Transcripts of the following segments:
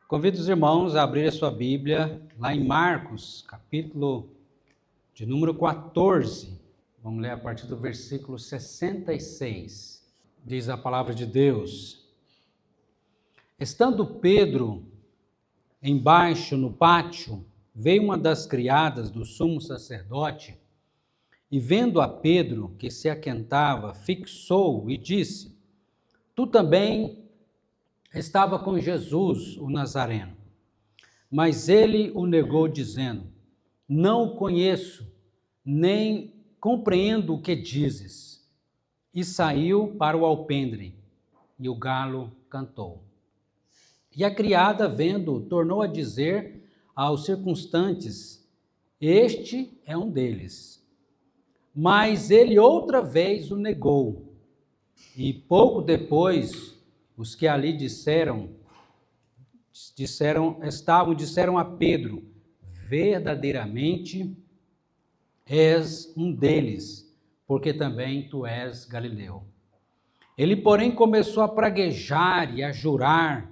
Convido os irmãos a abrir a sua Bíblia lá em Marcos, capítulo de número 14. Vamos ler a partir do versículo 66. Diz a palavra de Deus: Estando Pedro embaixo no pátio, veio uma das criadas do sumo sacerdote e, vendo a Pedro que se aquentava, fixou e disse: Tu também estava com Jesus, o Nazareno. Mas ele o negou, dizendo: Não o conheço, nem compreendo o que dizes. E saiu para o alpendre, e o galo cantou. E a criada, vendo, tornou a dizer aos circunstantes: Este é um deles. Mas ele outra vez o negou. E pouco depois, os que ali disseram a Pedro: Verdadeiramente és um deles, porque também tu és galileu. Ele, porém, começou a praguejar e a jurar: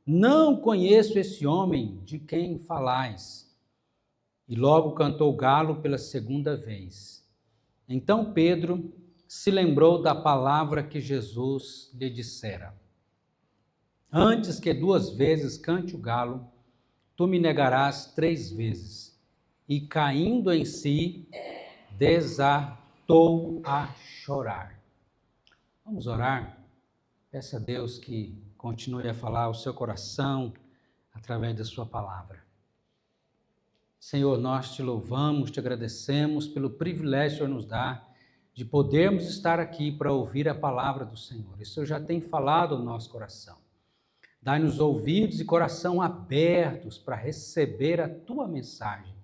Não conheço esse homem de quem falais. E logo cantou o galo pela segunda vez. Então Pedro se lembrou da palavra que Jesus lhe dissera: Antes que 2 vezes cante o galo, tu me negarás 3 vezes. E caindo em si, desatou a chorar. Vamos orar? Peça a Deus que continue a falar ao seu coração através da sua palavra. Senhor, nós te louvamos, te agradecemos pelo privilégio que o Senhor nos dá de podermos estar aqui para ouvir a palavra do Senhor. O Senhor já tem falado ao nosso coração. Dai-nos ouvidos e coração abertos para receber a Tua mensagem.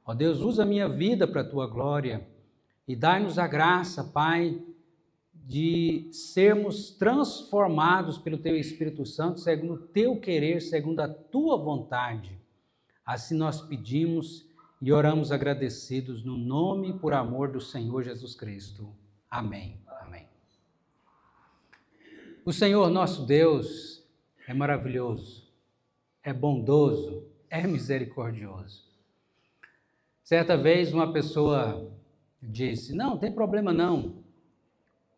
Ó Deus, usa a minha vida para a Tua glória e dai-nos a graça, Pai, de sermos transformados pelo Teu Espírito Santo, segundo o Teu querer, segundo a Tua vontade. Assim nós pedimos e oramos agradecidos no nome e por amor do Senhor Jesus Cristo. Amém. Amém. O Senhor nosso Deus é maravilhoso, é bondoso, é misericordioso. Certa vez uma pessoa disse: Não tem problema não,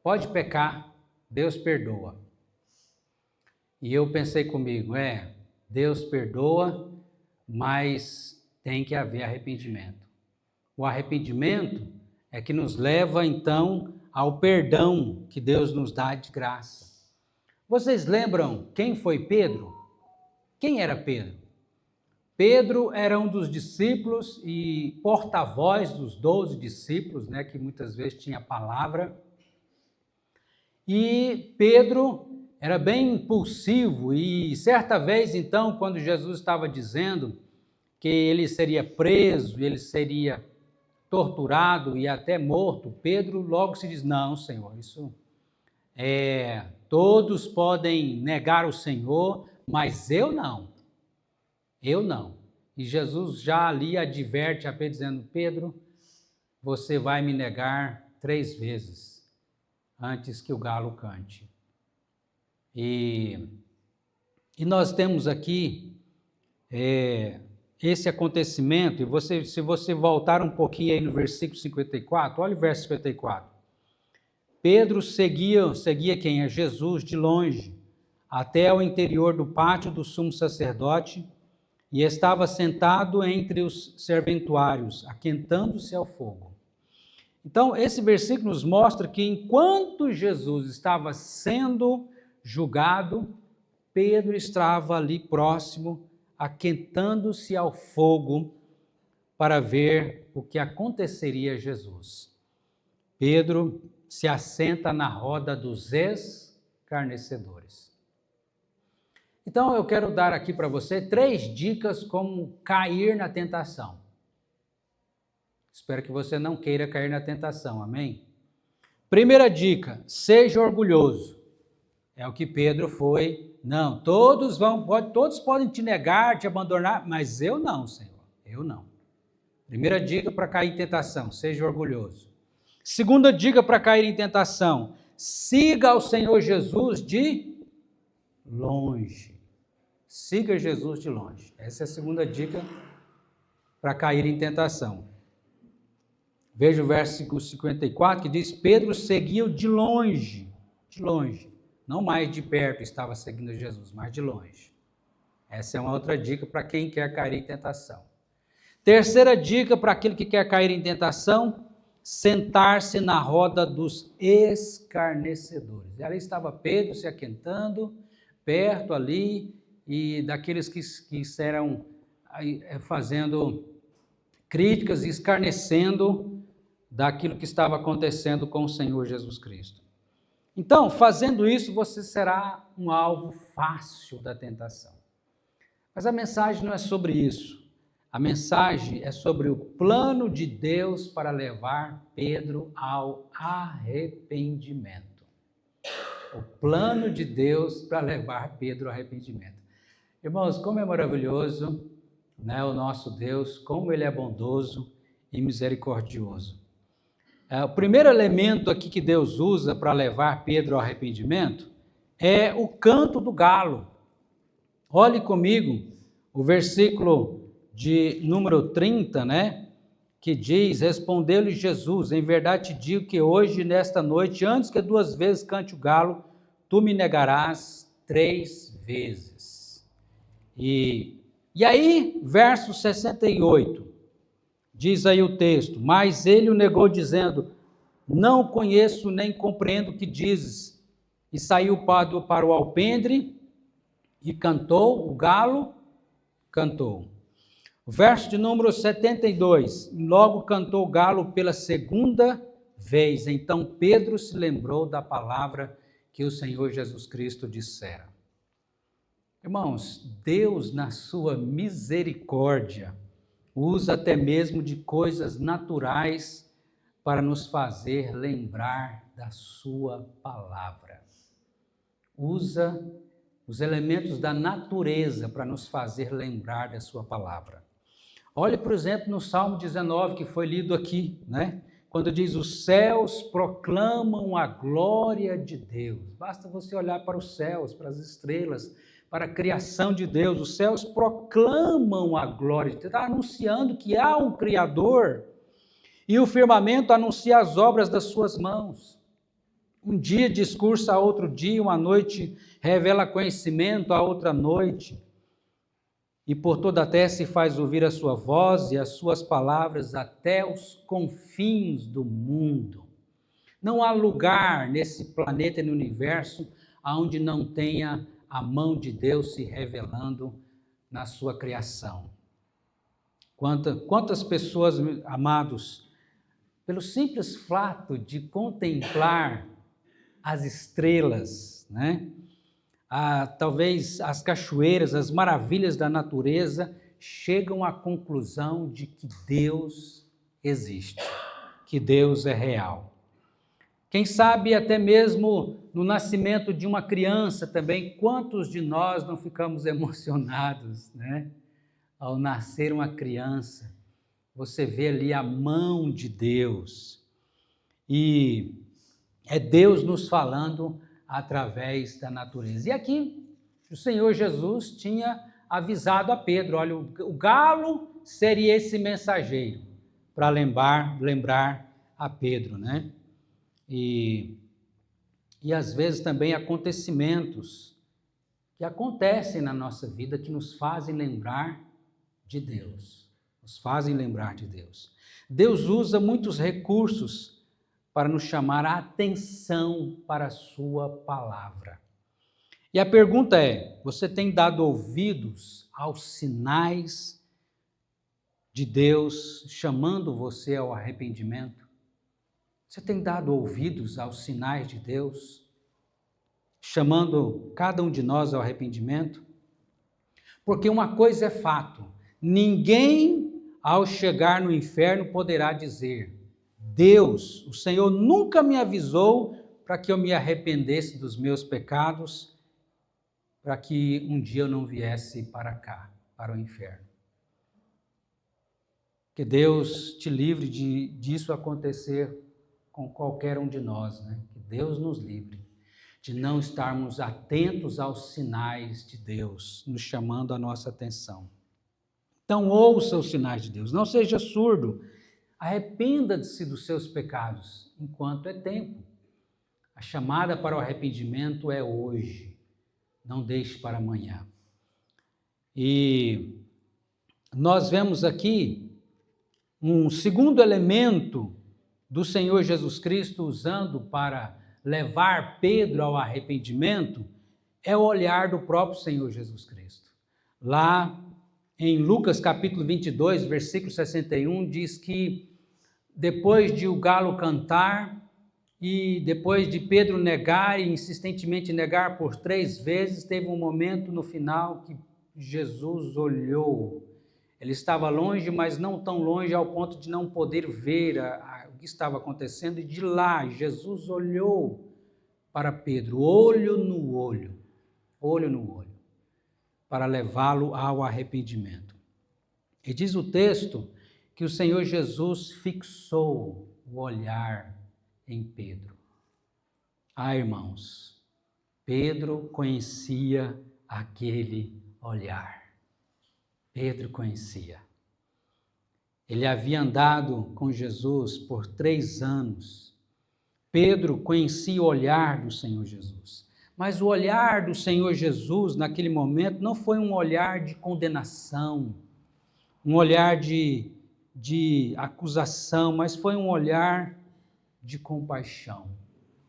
pode pecar, Deus perdoa. E eu pensei comigo: Deus perdoa, mas tem que haver arrependimento. O arrependimento é que nos leva então ao perdão que Deus nos dá de graça. Vocês lembram quem foi Pedro? Quem era Pedro? Pedro era um dos discípulos e porta-voz dos 12 discípulos, que muitas vezes tinha a palavra. E Pedro era bem impulsivo e certa vez, então, quando Jesus estava dizendo que ele seria preso, ele seria torturado e até morto, Pedro logo se diz: Não, Senhor, isso todos podem negar o Senhor, mas eu não. Eu não. E Jesus já ali adverte a Pedro, dizendo: Pedro, você vai me negar 3 vezes antes que o galo cante. E nós temos aqui esse acontecimento, e se você voltar um pouquinho aí no versículo 54, olha o verso 54. Pedro seguia quem? É Jesus de longe, até o interior do pátio do sumo sacerdote, e estava sentado entre os serventuários, aquentando-se ao fogo. Então, esse versículo nos mostra que enquanto Jesus estava sendo julgado, Pedro estava ali próximo, aquentando-se ao fogo, para ver o que aconteceria a Jesus. Pedro se assenta na roda dos escarnecedores. Então eu quero dar aqui para você 3 dicas como cair na tentação. Espero que você não queira cair na tentação, amém? Primeira dica: seja orgulhoso. É o que Pedro foi. Não, todos podem te negar, te abandonar, mas eu não, Senhor, eu não. Primeira dica para cair em tentação: seja orgulhoso. Segunda dica para cair em tentação: siga ao Senhor Jesus de longe. Siga Jesus de longe. Essa é a segunda dica para cair em tentação. Veja o versículo 54 que diz: Pedro seguia de longe, não mais de perto estava seguindo Jesus, mas de longe. Essa é uma outra dica para quem quer cair em tentação. Terceira dica para aquele que quer cair em tentação: sentar-se na roda dos escarnecedores. E ali estava Pedro se aquentando, perto ali, e daqueles que eram fazendo críticas e escarnecendo daquilo que estava acontecendo com o Senhor Jesus Cristo. Então, fazendo isso, você será um alvo fácil da tentação. Mas a mensagem não é sobre isso. A mensagem é sobre o plano de Deus para levar Pedro ao arrependimento. O plano de Deus para levar Pedro ao arrependimento. Irmãos, como é maravilhoso, né, o nosso Deus, como Ele é bondoso e misericordioso. O primeiro elemento aqui que Deus usa para levar Pedro ao arrependimento é o canto do galo. Olhe comigo o versículo de número 30, né? Que diz: respondeu-lhe Jesus, em verdade te digo que hoje, nesta noite, antes que 2 vezes cante o galo, tu me negarás 3 vezes. E aí, verso 68, diz aí o texto: mas ele o negou dizendo, não conheço nem compreendo o que dizes. E saiu para o alpendre e cantou, o galo cantou. O verso de número 72, logo cantou o galo pela segunda vez. Então Pedro se lembrou da palavra que o Senhor Jesus Cristo dissera. Irmãos, Deus, na sua misericórdia, usa até mesmo de coisas naturais para nos fazer lembrar da sua palavra. Usa os elementos da natureza para nos fazer lembrar da sua palavra. Olhe, por exemplo, no Salmo 19, que foi lido aqui, né? Quando diz: os céus proclamam a glória de Deus. Basta você olhar para os céus, para as estrelas, para a criação de Deus. Os céus proclamam a glória de Deus. Está anunciando que há um Criador. E o firmamento anuncia as obras das suas mãos. Um dia discursa a outro dia, uma noite revela conhecimento a outra noite. E por toda a terra se faz ouvir a sua voz e as suas palavras até os confins do mundo. Não há lugar nesse planeta e no universo onde não tenha a mão de Deus se revelando na sua criação. Quantas pessoas, amados, pelo simples fato de contemplar as estrelas, né? Talvez as cachoeiras, as maravilhas da natureza, chegam à conclusão de que Deus existe, que Deus é real. Quem sabe até mesmo no nascimento de uma criança também, quantos de nós não ficamos emocionados, né? Ao nascer uma criança, você vê ali a mão de Deus, e é Deus nos falando através da natureza. E aqui o Senhor Jesus tinha avisado a Pedro: olha, o galo seria esse mensageiro para lembrar a Pedro, né? E às vezes também acontecimentos que acontecem na nossa vida que nos fazem lembrar de Deus. Deus usa muitos recursos para nos chamar a atenção para a sua palavra. E a pergunta é: você tem dado ouvidos aos sinais de Deus chamando você ao arrependimento? Você tem dado ouvidos aos sinais de Deus chamando cada um de nós ao arrependimento? Porque uma coisa é fato: ninguém, ao chegar no inferno, poderá dizer: Deus, o Senhor nunca me avisou para que eu me arrependesse dos meus pecados, para que um dia eu não viesse para cá, para o inferno. Que Deus te livre disso acontecer com qualquer um de nós, né? Que Deus nos livre. de não estarmos atentos aos sinais de Deus, nos chamando a nossa atenção. Então, ouça os sinais de Deus, não seja surdo, arrependa-se dos seus pecados, enquanto é tempo. A chamada para o arrependimento é hoje, não deixe para amanhã. E nós vemos aqui um segundo elemento do Senhor Jesus Cristo usando para levar Pedro ao arrependimento, é o olhar do próprio Senhor Jesus Cristo. Lá em Lucas capítulo 22, versículo 61, diz que depois de o galo cantar e depois de Pedro negar e insistentemente negar por 3 vezes, teve um momento no final que Jesus olhou. Ele estava longe, mas não tão longe ao ponto de não poder ver o que estava acontecendo, e de lá Jesus olhou para Pedro, olho no olho, para levá-lo ao arrependimento. E diz o texto que o Senhor Jesus fixou o olhar em Pedro. Irmãos, Pedro conhecia aquele olhar. Pedro conhecia. Ele havia andado com Jesus por 3 anos. Pedro conhecia o olhar do Senhor Jesus. Mas o olhar do Senhor Jesus, naquele momento, não foi um olhar de condenação, um olhar de acusação, mas foi um olhar de compaixão,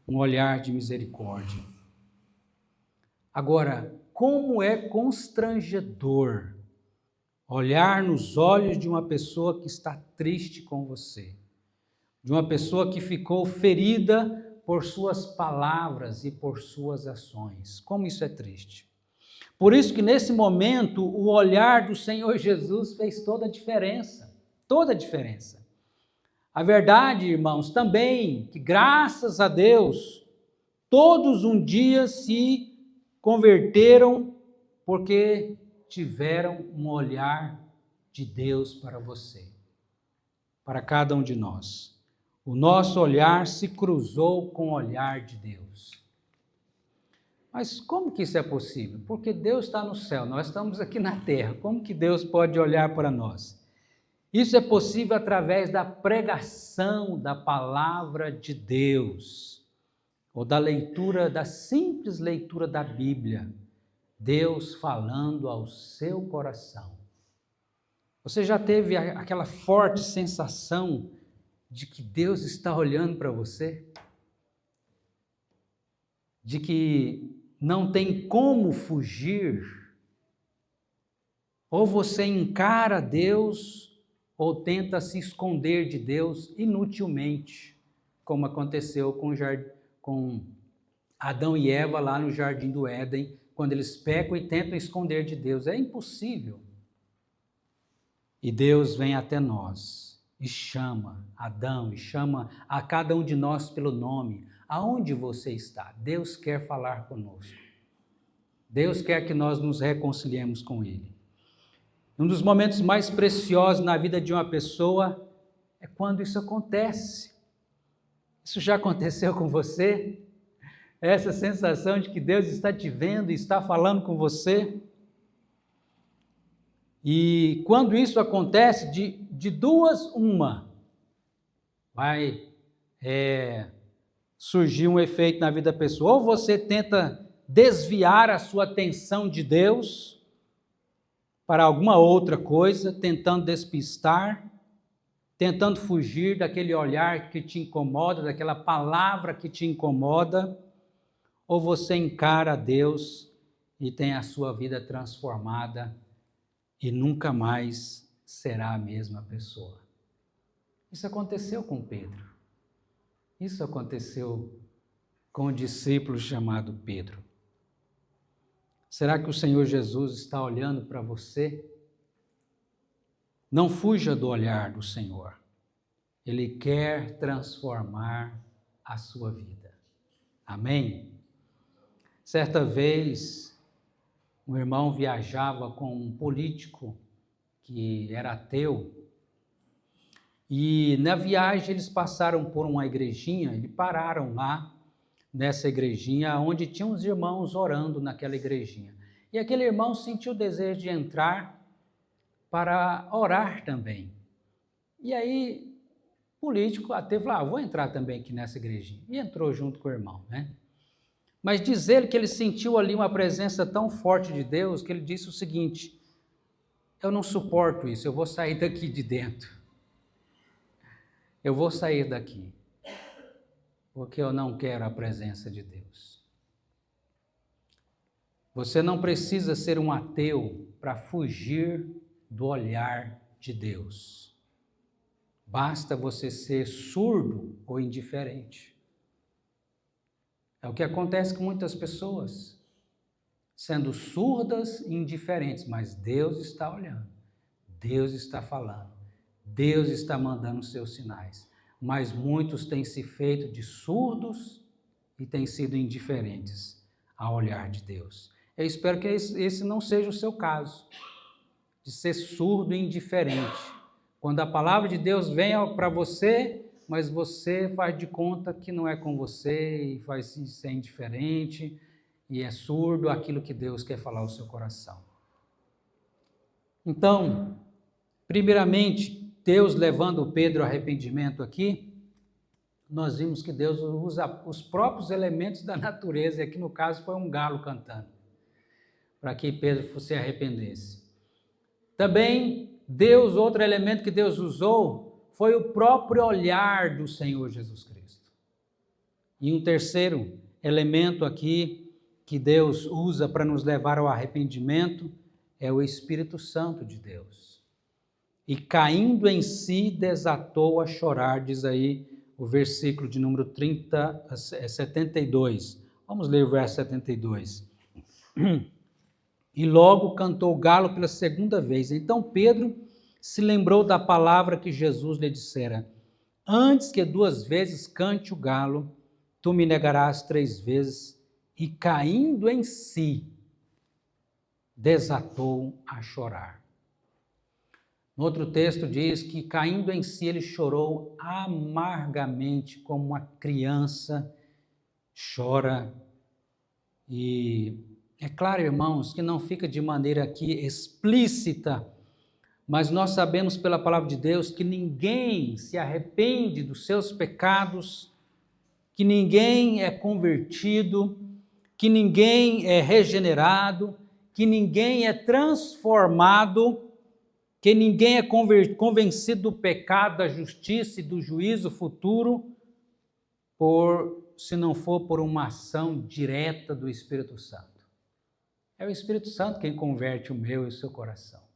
um olhar de misericórdia. Agora, como é constrangedor olhar nos olhos de uma pessoa que está triste com você, de uma pessoa que ficou ferida por suas palavras e por suas ações. Como isso é triste. Por isso que nesse momento o olhar do Senhor Jesus fez toda a diferença, toda a diferença. A verdade, irmãos, também que graças a Deus, todos um dia se converteram porque tiveram um olhar de Deus para você, para cada um de nós. O nosso olhar se cruzou com o olhar de Deus. Mas como que isso é possível? Porque Deus está no céu, nós estamos aqui na terra. Como que Deus pode olhar para nós? Isso é possível através da pregação da palavra de Deus, ou da leitura, da simples leitura da Bíblia. Deus falando ao seu coração. Você já teve aquela forte sensação de que Deus está olhando para você? De que não tem como fugir? Ou você encara Deus, ou tenta se esconder de Deus inutilmente, como aconteceu com Adão e Eva lá no Jardim do Éden, quando eles pecam e tentam esconder de Deus. É impossível. E Deus vem até nós e chama Adão, e chama a cada um de nós pelo nome. Aonde você está? Deus quer falar conosco. Deus quer que nós nos reconciliemos com Ele. Um dos momentos mais preciosos na vida de uma pessoa é quando isso acontece. Isso já aconteceu com você? Essa sensação de que Deus está te vendo e está falando com você. E quando isso acontece, de duas, uma, vai surgir um efeito na vida da pessoa. Ou você tenta desviar a sua atenção de Deus para alguma outra coisa, tentando despistar, tentando fugir daquele olhar que te incomoda, daquela palavra que te incomoda, ou você encara Deus e tem a sua vida transformada e nunca mais será a mesma pessoa. Isso aconteceu com Pedro. Isso aconteceu com o discípulo chamado Pedro. Será que o Senhor Jesus está olhando para você? Não fuja do olhar do Senhor. Ele quer transformar a sua vida. Amém? Certa vez, um irmão viajava com um político que era ateu, e na viagem eles passaram por uma igrejinha, e pararam lá nessa igrejinha, onde tinha uns irmãos orando naquela igrejinha. E aquele irmão sentiu o desejo de entrar para orar também. E aí, político até falou, vou entrar também aqui nessa igrejinha. E entrou junto com o irmão, né? Mas diz ele que ele sentiu ali uma presença tão forte de Deus, que ele disse o seguinte, eu não suporto isso, eu vou sair daqui de dentro. Eu vou sair daqui, porque eu não quero a presença de Deus. Você não precisa ser um ateu para fugir do olhar de Deus. Basta você ser surdo ou indiferente. É o que acontece com muitas pessoas, sendo surdas e indiferentes, mas Deus está olhando, Deus está falando, Deus está mandando os seus sinais. Mas muitos têm se feito de surdos e têm sido indiferentes ao olhar de Deus. Eu espero que esse não seja o seu caso, de ser surdo e indiferente. Quando a palavra de Deus vem para você, mas você faz de conta que não é com você e faz ser indiferente e é surdo àquilo que Deus quer falar ao seu coração. Então, primeiramente, Deus levando Pedro ao arrependimento aqui, nós vimos que Deus usa os próprios elementos da natureza, e aqui no caso foi um galo cantando, para que Pedro se arrependesse. Também, outro elemento que Deus usou, foi o próprio olhar do Senhor Jesus Cristo. E um terceiro elemento aqui que Deus usa para nos levar ao arrependimento é o Espírito Santo de Deus. E caindo em si, desatou a chorar, diz aí o versículo de número 72. Vamos ler o verso 72. E logo cantou o galo pela segunda vez. Então Pedro se lembrou da palavra que Jesus lhe dissera, antes que 2 vezes cante o galo, tu me negarás 3 vezes, e caindo em si, desatou a chorar. No outro texto diz que caindo em si ele chorou amargamente, como uma criança chora. E é claro, irmãos, que não fica de maneira aqui explícita, mas nós sabemos pela palavra de Deus que ninguém se arrepende dos seus pecados, que ninguém é convertido, que ninguém é regenerado, que ninguém é transformado, que ninguém é convencido do pecado, da justiça e do juízo futuro, se não for por uma ação direta do Espírito Santo. É o Espírito Santo quem converte o meu e o seu coração.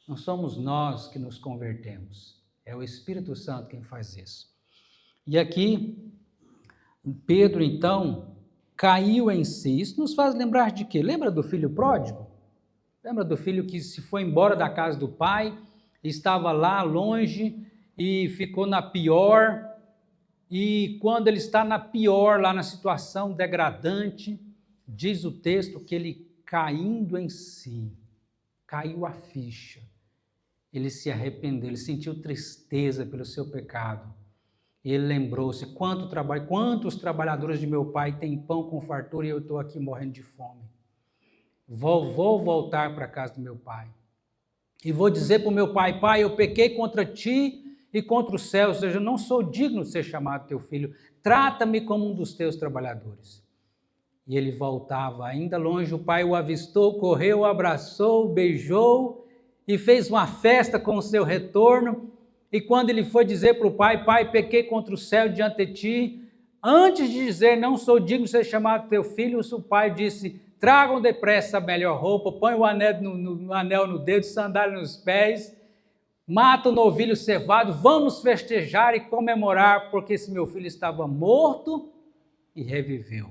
Não somos nós que nos convertemos, é o Espírito Santo quem faz isso. E aqui, Pedro, então, caiu em si. Isso nos faz lembrar de quê? Lembra do filho pródigo? Lembra do filho que se foi embora da casa do pai, estava lá longe e ficou na pior, e quando ele está na pior, lá na situação degradante, diz o texto que ele caindo em si, caiu a ficha. Ele se arrependeu, ele sentiu tristeza pelo seu pecado. Ele lembrou-se, quantos trabalhadores de meu pai têm pão com fartura e eu estou aqui morrendo de fome. Vou voltar para a casa do meu pai. E vou dizer para o meu pai, pai, eu pequei contra ti e contra o céu, ou seja, eu não sou digno de ser chamado teu filho. Trata-me como um dos teus trabalhadores. E ele voltava, ainda longe, o pai o avistou, correu, abraçou, beijou e fez uma festa com o seu retorno. E quando ele foi dizer para o pai, pai, pequei contra o céu diante de ti, antes de dizer, não sou digno de ser chamado teu filho, o pai disse, tragam depressa a melhor roupa, põe o anel no dedo, sandália nos pés, mata o novilho cevado, vamos festejar e comemorar, porque esse meu filho estava morto e reviveu,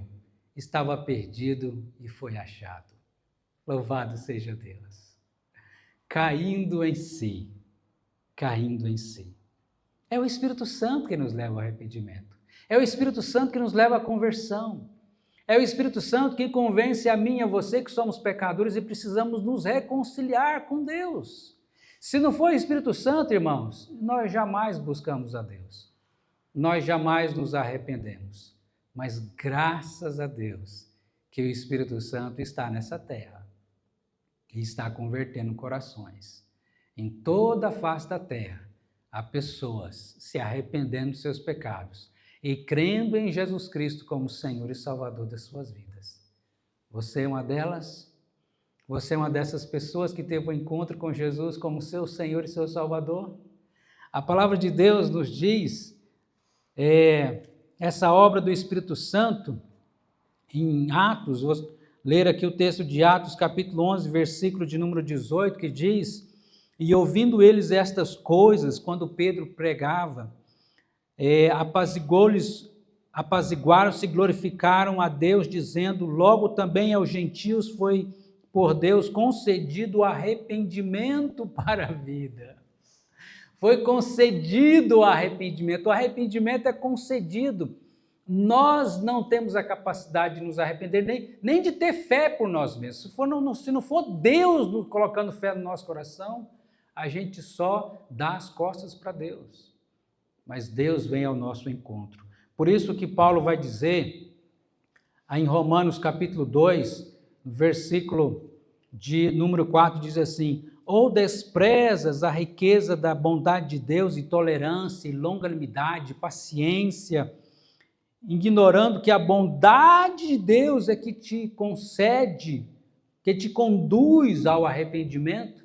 estava perdido e foi achado. Louvado seja Deus. Caindo em si. É o Espírito Santo que nos leva ao arrependimento. É o Espírito Santo que nos leva à conversão. É o Espírito Santo que convence a mim e a você que somos pecadores e precisamos nos reconciliar com Deus. Se não for o Espírito Santo, irmãos, nós jamais buscamos a Deus. Nós jamais nos arrependemos. Mas graças a Deus que o Espírito Santo está nessa terra e está convertendo corações. Em toda a face da terra, há pessoas se arrependendo dos seus pecados e crendo em Jesus Cristo como Senhor e Salvador das suas vidas. Você é uma delas? Você é uma dessas pessoas que teve um encontro com Jesus como seu Senhor e seu Salvador? A palavra de Deus nos diz, essa obra do Espírito Santo, em Atos, vou ler aqui o texto de Atos, capítulo 11, versículo de número 18, que diz: e ouvindo eles estas coisas, quando Pedro pregava, apaziguaram-se e glorificaram a Deus, dizendo: logo também aos gentios foi por Deus concedido o arrependimento para a vida. Foi concedido o arrependimento é concedido. Nós não temos a capacidade de nos arrepender, nem de ter fé por nós mesmos. Se não for Deus nos colocando fé no nosso coração, a gente só dá as costas para Deus. Mas Deus vem ao nosso encontro. Por isso que Paulo vai dizer, em Romanos capítulo 2, versículo de número 4, diz assim: ou desprezas a riqueza da bondade de Deus e tolerância e longanimidade, paciência, ignorando que a bondade de Deus é que te concede, que te conduz ao arrependimento.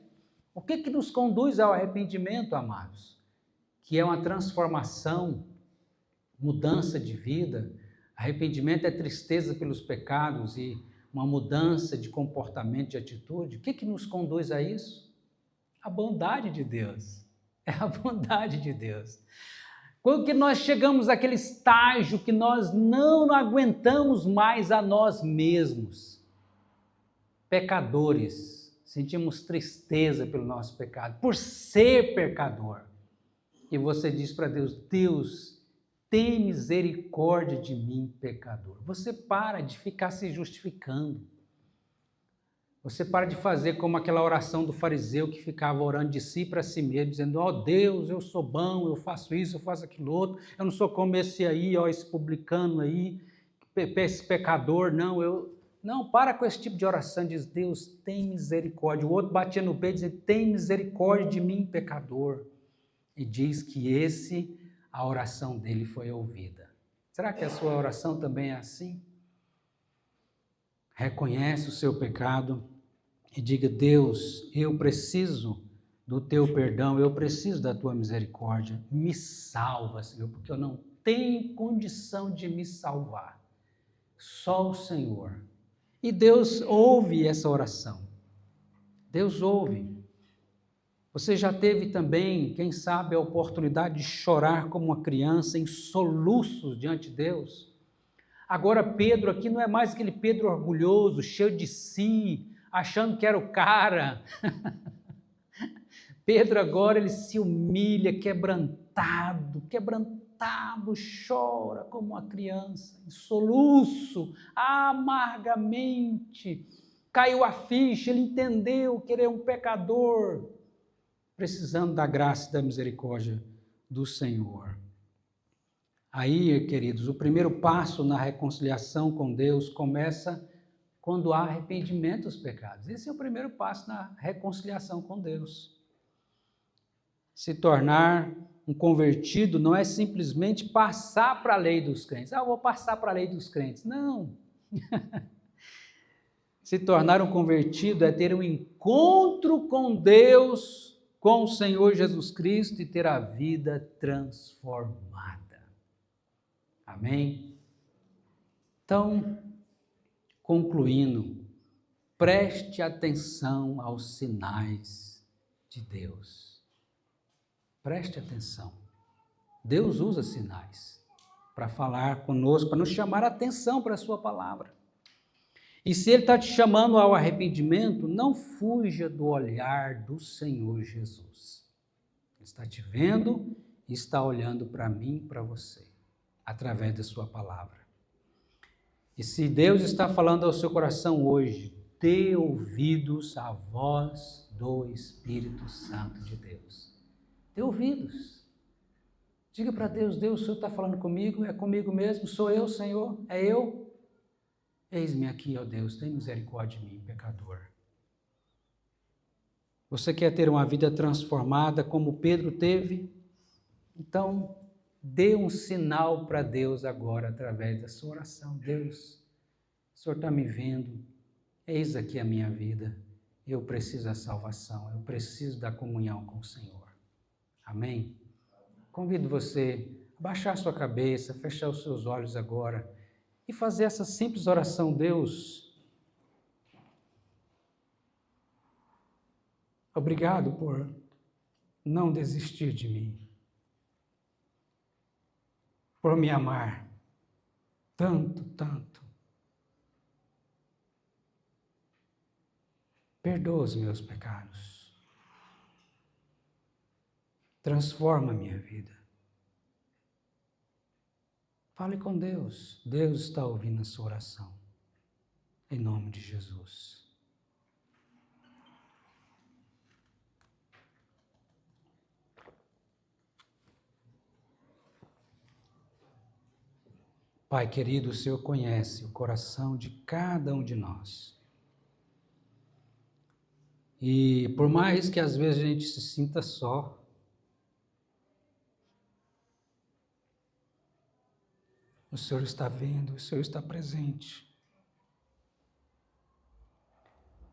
O que nos conduz ao arrependimento, amados? Que é uma transformação, mudança de vida. Arrependimento é tristeza pelos pecados e uma mudança de comportamento, de atitude. O que nos conduz a isso? A bondade de Deus. É a bondade de Deus. Quando que nós chegamos àquele estágio que nós não aguentamos mais a nós mesmos, pecadores, sentimos tristeza pelo nosso pecado, por ser pecador. E você diz para Deus: Deus, tem misericórdia de mim, pecador. Você para de ficar se justificando. Você para de fazer como aquela oração do fariseu que ficava orando de si para si mesmo, dizendo: ó Deus, eu sou bom, eu faço isso, eu faço aquilo outro, eu não sou como esse aí, ó, esse publicano aí, esse pecador, não, Não, para com esse tipo de oração, diz: Deus, tem misericórdia. O outro batia no peito e dizia: tem misericórdia de mim, pecador. E diz que a oração dele foi ouvida. Será que a sua oração também é assim? Reconhece o seu pecado e diga: Deus, eu preciso do teu perdão, eu preciso da tua misericórdia. Me salva, Senhor, porque eu não tenho condição de me salvar. Só o Senhor. E Deus ouve essa oração. Deus ouve. Você já teve também, quem sabe, a oportunidade de chorar como uma criança em soluços diante de Deus? Agora Pedro aqui não é mais aquele Pedro orgulhoso, cheio de si, achando que era o cara. Pedro agora ele se humilha, quebrantado, chora como uma criança, em soluço, amargamente. Caiu a ficha, ele entendeu que ele é um pecador, precisando da graça e da misericórdia do Senhor. Aí, queridos, o primeiro passo na reconciliação com Deus começa quando há arrependimento dos pecados. Esse é o primeiro passo na reconciliação com Deus. Se tornar um convertido não é simplesmente passar para a lei dos crentes. Eu vou passar para a lei dos crentes. Não. Se tornar um convertido é ter um encontro com Deus, com o Senhor Jesus Cristo e ter a vida transformada. Amém? Então, concluindo, preste atenção aos sinais de Deus. Preste atenção. Deus usa sinais para falar conosco, para nos chamar a atenção para a sua palavra. E se Ele está te chamando ao arrependimento, não fuja do olhar do Senhor Jesus. Ele está te vendo e está olhando para mim e para você, através da sua palavra. E se Deus está falando ao seu coração hoje, dê ouvidos à voz do Espírito Santo de Deus. Dê ouvidos. Diga para Deus, Deus, o Senhor está falando comigo? É comigo mesmo? Sou eu, Senhor? É eu? Eis-me aqui, ó Deus, tem misericórdia de mim, pecador. Você quer ter uma vida transformada como Pedro teve? Então, dê um sinal para Deus agora, através da sua oração. Deus, o Senhor está me vendo, eis aqui a minha vida. Eu preciso da salvação, eu preciso da comunhão com o Senhor. Amém? Convido você a baixar sua cabeça, fechar os seus olhos agora e fazer essa simples oração. Deus, obrigado por não desistir de mim, por me amar tanto, tanto. Perdoa os meus pecados. Transforma a minha vida. Fale com Deus. Deus está ouvindo a sua oração. Em nome de Jesus. Pai querido, o Senhor conhece o coração de cada um de nós. E por mais que às vezes a gente se sinta só, o Senhor está vendo, o Senhor está presente.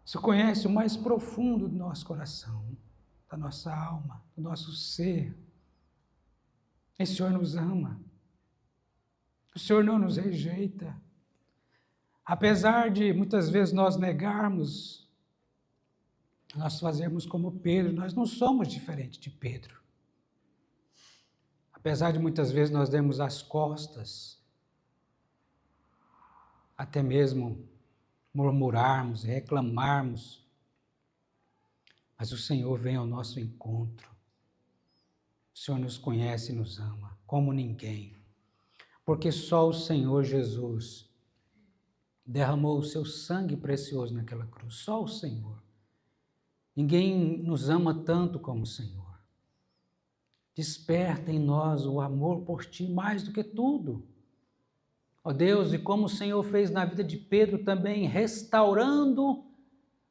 O Senhor conhece o mais profundo do nosso coração, da nossa alma, do nosso ser. E o Senhor nos ama. O Senhor não nos rejeita. Apesar de muitas vezes nós negarmos, nós fazemos como Pedro, nós não somos diferentes de Pedro. Apesar de muitas vezes nós demos as costas, até mesmo murmurarmos, reclamarmos, mas o Senhor vem ao nosso encontro. O Senhor nos conhece e nos ama como ninguém, porque só o Senhor Jesus derramou o seu sangue precioso naquela cruz, só o Senhor. Ninguém nos ama tanto como o Senhor. Desperta em nós o amor por Ti mais do que tudo. Ó Deus, e como o Senhor fez na vida de Pedro também, restaurando,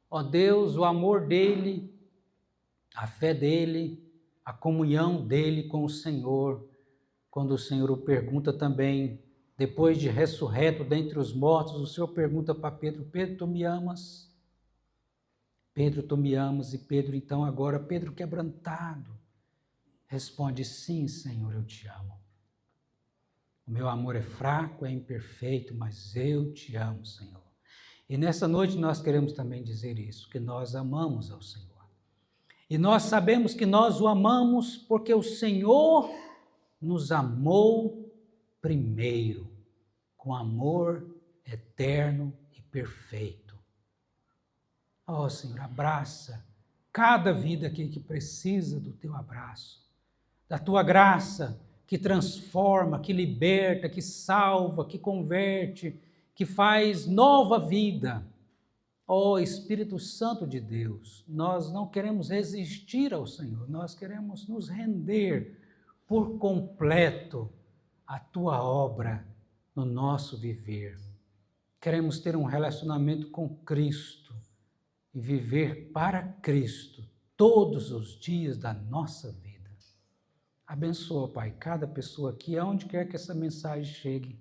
ó Deus, o amor dele, a fé dele, a comunhão dele com o Senhor, quando o Senhor o pergunta também, depois de ressurreto dentre os mortos, o Senhor pergunta para Pedro, Pedro, tu me amas? Pedro, tu me amas? E Pedro, então agora, Pedro quebrantado, responde, sim, Senhor, eu te amo. O meu amor é fraco, é imperfeito, mas eu te amo, Senhor. E nessa noite nós queremos também dizer isso, que nós amamos ao Senhor. E nós sabemos que nós o amamos porque o Senhor nos amou primeiro, com amor eterno e perfeito. Ó Senhor, abraça cada vida aqui que precisa do teu abraço, da tua graça, que transforma, que liberta, que salva, que converte, que faz nova vida. Ó Espírito Santo de Deus, nós não queremos resistir ao Senhor, nós queremos nos render por completo à Tua obra no nosso viver. Queremos ter um relacionamento com Cristo e viver para Cristo todos os dias da nossa vida. Abençoa, Pai, cada pessoa aqui, aonde quer que essa mensagem chegue.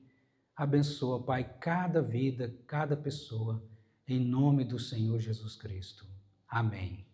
Abençoa, Pai, cada vida, cada pessoa, em nome do Senhor Jesus Cristo. Amém.